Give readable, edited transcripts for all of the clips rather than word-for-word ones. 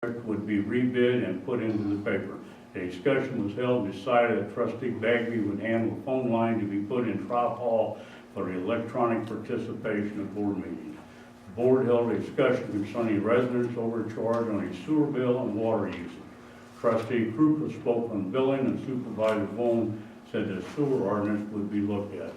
would be rebid and put into the paper. A discussion was held and decided that trustee Bagby would handle the phone line to be put in Trop Hall for the electronic participation of board meetings. The board held a discussion concerning residents overcharged on a sewer bill and water usage. Trustee Krupa spoke on billing and Supervisor Vaughn said the sewer ordinance would be looked at.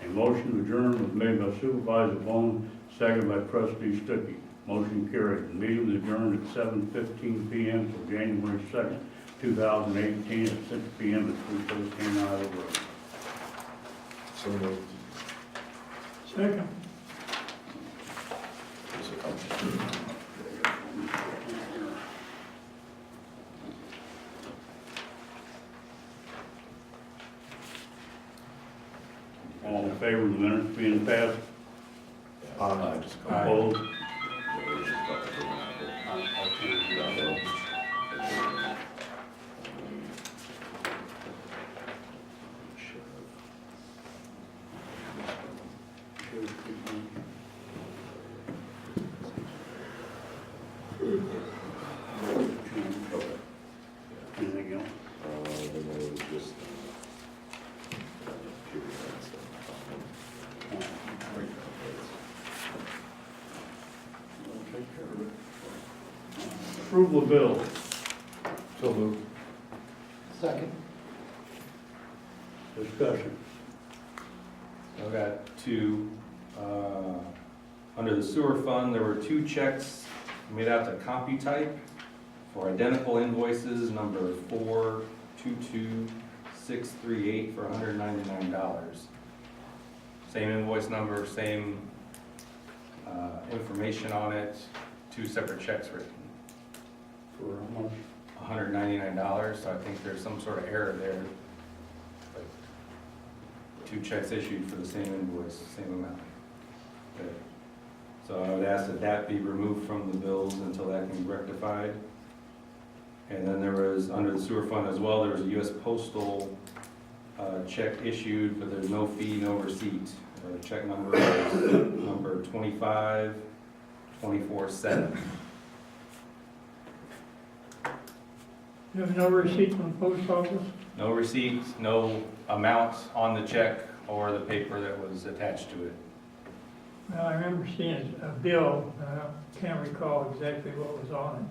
A motion to adjourn was made by Supervisor Vaughn, seconded by Trustee Stookey. Motion carried. The meeting was adjourned at 7:15 p.m. till January 2nd, 2018 at 6 p.m. at 313 Iowa Road. So moved. Second. All in favor of the minutes being passed? Opposed? Anything else? Approval of bills. So moved. Second. Discussion. I've got two, under the sewer fund, there were two checks made out to CompuType for identical invoices, number 422638 for $199. Same invoice number, same information on it, two separate checks written. For how much? $199, so I think there's some sort of error there. But two checks issued for the same invoice, same amount. Okay. So I would ask that that be removed from the bills until that can be rectified. And then there was, under the sewer fund as well, there was a U.S. Postal check issued, but there's no fee, no receipt. Check number is number 25247. You have no receipt from the post office? No receipt, no amount on the check or the paper that was attached to it. Well, I remember seeing a bill, but I can't recall exactly what was on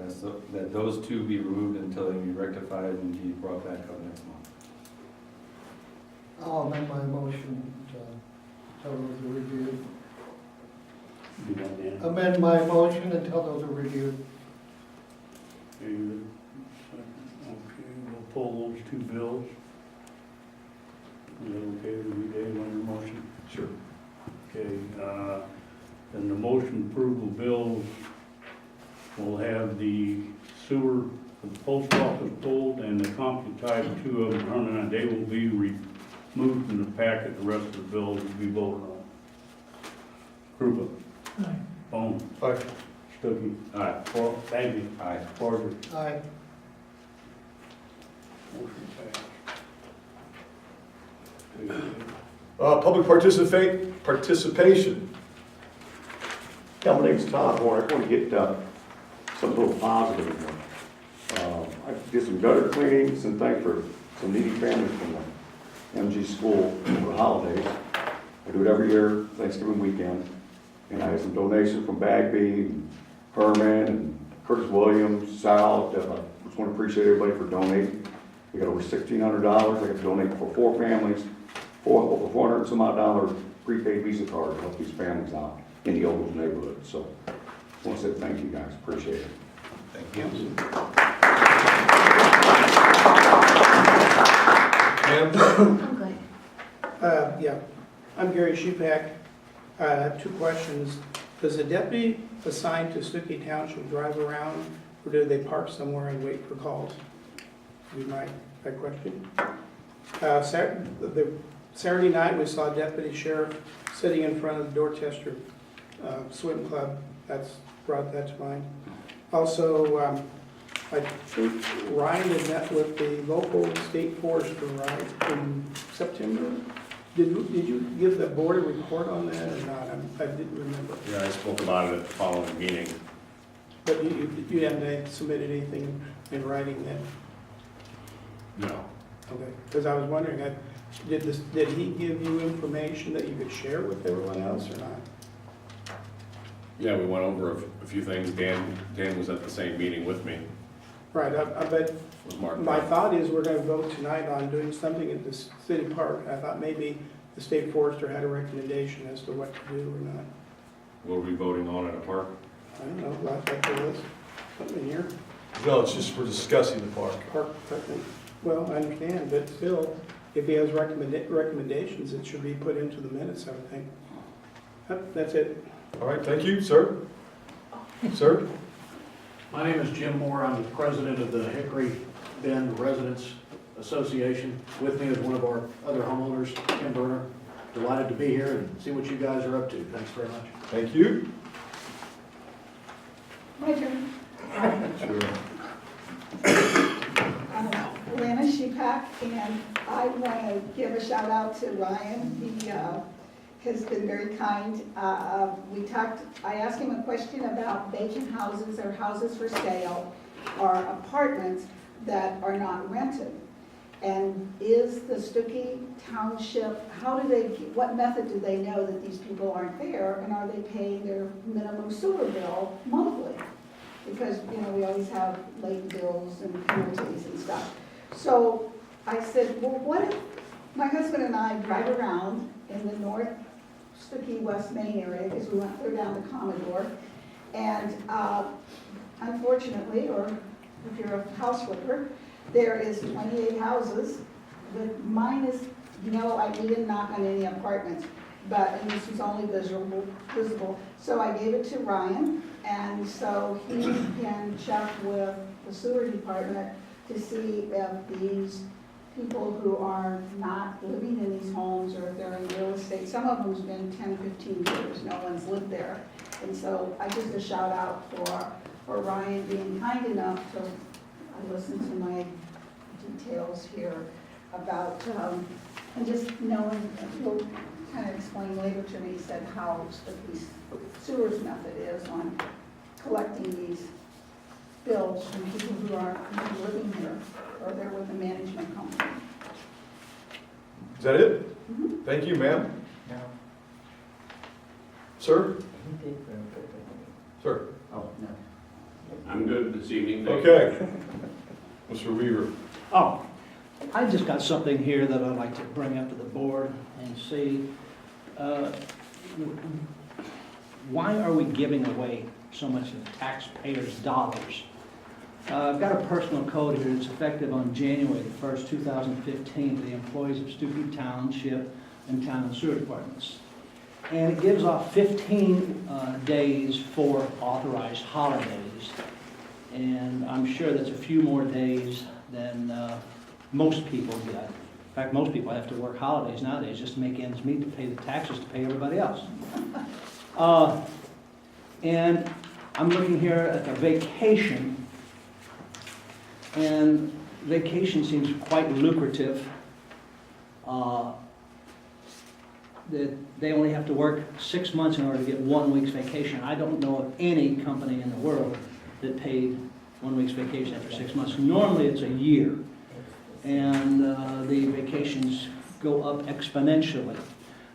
So that those two be removed until they be rectified and be brought back up next month. I'll amend my motion to tell those are reviewed. Do that, Dan. Amend my motion until those are reviewed. Okay, we'll pull those two bills. Is that okay with you, Dave, on your motion? Sure. Okay, and the motion approval bills will have the sewer for the post office pulled and the CompuType, two of them, and they will be removed from the packet. The rest of the bills will be voted on. Krupa. it. Aye. Bone. Aye. Stookey. Aye. Bagby. Aye. Porter. Aye. Motion passed. Public participation. Yeah, my name's Todd Horn. I want to get something a little positive in here. I did some gutter cleanings and things for some needy families from the MG school for the holidays. I do it every year, Thanksgiving weekend. And I had some donations from Bagby, and Herman, and Curtis Williams, Sal. I just want to appreciate everybody for donating. We got over $1,600. I got to donate for 4 families, over $400 and some odd prepaid Visa card to help these families out in the Oakland neighborhood. So I want to say thank you guys, appreciate it. Thank you. Ma'am? I'm good. Yeah, I'm Gary Shupak. I have 2 questions. Does the deputy assigned to Stookey Township drive around, or do they park somewhere and wait for calls? Would be my question. Saturday night, we saw Deputy Sheriff sitting in front of the Dorchester Swim Club. That's brought that to mind. Also, I think Ryan had met with the local state forester, right, in September? Did you give the board a report on that or not? I didn't remember. Yeah, I spoke about it at the following meeting. But you haven't submitted anything in writing then? No. Okay, because I was wondering, did he give you information that you could share with everyone else or not? Yeah, we went over a few things. Dan was at the same meeting with me, Right, I bet, with Mark. my thought is we're gonna vote tonight on doing something at the city park. I thought maybe the state forester had a recommendation as to what to do or not. What were we voting on in a park? I don't know, I thought there was something here, No, it's just we're discussing the park. park, I think. Well, I understand, but still, if he has recommendations, it should be put into the minutes, I would think. Yep, that's it. All right, thank you, sir. Sir? My name is Jim Moore. I'm the president of the Hickory Bend Residents Association. With me is one of our other homeowners, Tim Berner. Delighted to be here and see what you guys are up to. Thanks very much. Thank you. My turn. Sure. Lana Shepak, and I want to give a shout out to Ryan. He has been very kind. I asked him a question about vacant houses or houses for sale or apartments that are not rented. And is the Stookey Township, what method do they know that these people aren't there? And are they paying their minimum sewer bill monthly? Because, we always have late bills and penalties and stuff. So I said, well, what if my husband and I drive around in the North Stookey, West Main area, because we went clear down to Commodore, and unfortunately, or if you're a house flipper, there is 28 houses, but mine is, we didn't knock on any apartments, and this was only visible. So I gave it to Ryan, and so he can check with the sewer department to see if these people who are not living in these homes or if they're in real estate, some of them's been 10, 15 years, no one's lived there. And so I just a shout out for Ryan being kind enough to listen to my details here about, and just knowing, he'll kind of explain later to me, he said how the sewers method is on collecting these bills from people who aren't living here or they're with a management company. Is that it? Thank you, ma'am. Sir? Sir? Oh, no. I'm good this evening. thank you. Okay. Mr. Weaver? Oh, I just got something here that I'd like to bring up to the board and see. Why are we giving away so much of taxpayers' dollars? I've got a personal code here that's effective on January the 1st, 2015 to the employees of Stookey Township and Town and Sewer Departments. And it gives off 15 days for authorized holidays. And I'm sure that's a few more days than most people get. In fact, most people have to work holidays nowadays just to make ends meet, to pay the taxes, to pay everybody else. And I'm looking here at the vacation, and vacation seems quite lucrative. That they only have to work 6 months in order to get 1 week's vacation. I don't know of any company in the world that paid 1 week's vacation after 6 months. Normally it's a year, and the vacations go up exponentially.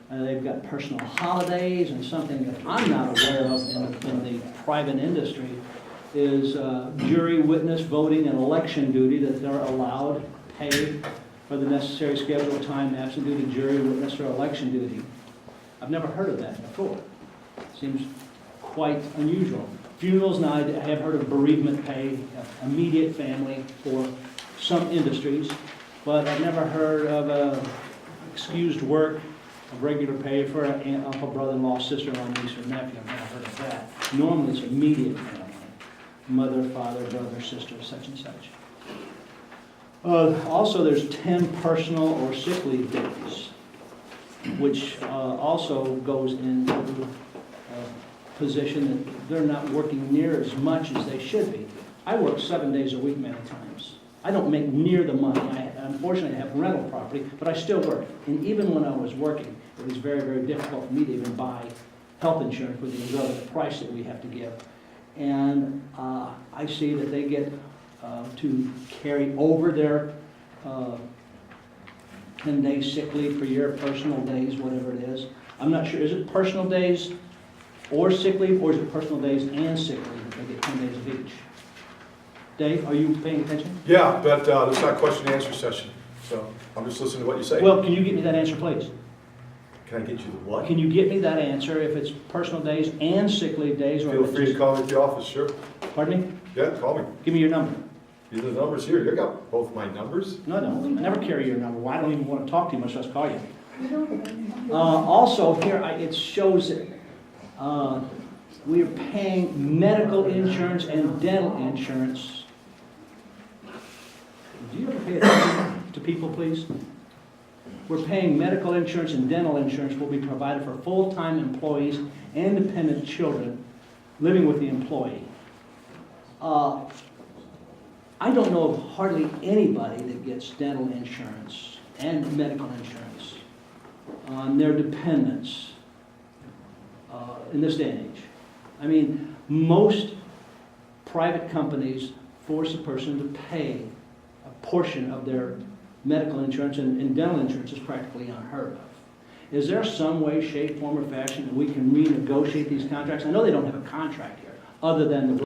They've got personal holidays, and something that I'm not aware of in the private industry is jury, witness, voting, and election duty, that they're allowed pay for the necessary scheduled time, absent due to jury, witness, or election duty. I've never heard of that before. Seems quite unusual. Funerals, now I have heard of bereavement pay, immediate family for some industries, but I've never heard of excused work, of regular pay for an aunt, uncle, brother-in-law, sister-in-law, niece, or nephew. I've never heard of that. Normally it's immediate family. Mother, father, brother, sister, such and such. Also, there's 10 personal or sick leave days, which also goes into a position that they're not working near as much as they should be. I work 7 days a week many times. I don't make near the money. Unfortunately, I have rental property, but I still work. And even when I was working, it was very, very difficult for me to even buy health insurance with the result of the price that we have to give. And I see that they get to carry over their 10-day sick leave per year, personal days, whatever it is. I'm not sure, is it personal days or sick leave, or is it personal days and sick leave if they get 10 days of each? Dave, are you paying attention? Yeah, but there's not question and answer session, so I'm just listening to what you say. Well, can you get me that answer, please? Can I get you the what? Can you get me that answer if it's personal days and sick leave days? Or Feel if it's free to just- call me at the office, sure. Pardon me? Yeah, call me. Give me your number. These are the numbers here. You got both my numbers? No, I don't. I never carry your number. Well, I don't even want to talk to you, much less call you. Also, here, it shows that we are paying medical insurance and dental insurance. Do you ever pay attention to people, please? We're paying medical insurance and dental insurance will be provided for full-time employees and dependent children living with the employee. I don't know of hardly anybody that gets dental insurance and medical insurance on their dependents in this day and age. I mean, most private companies force a person to pay a portion of their medical insurance, and dental insurance is practically unheard of. Is there some way, shape, form, or fashion that we can renegotiate these contracts? I know they don't have a contract here, other than the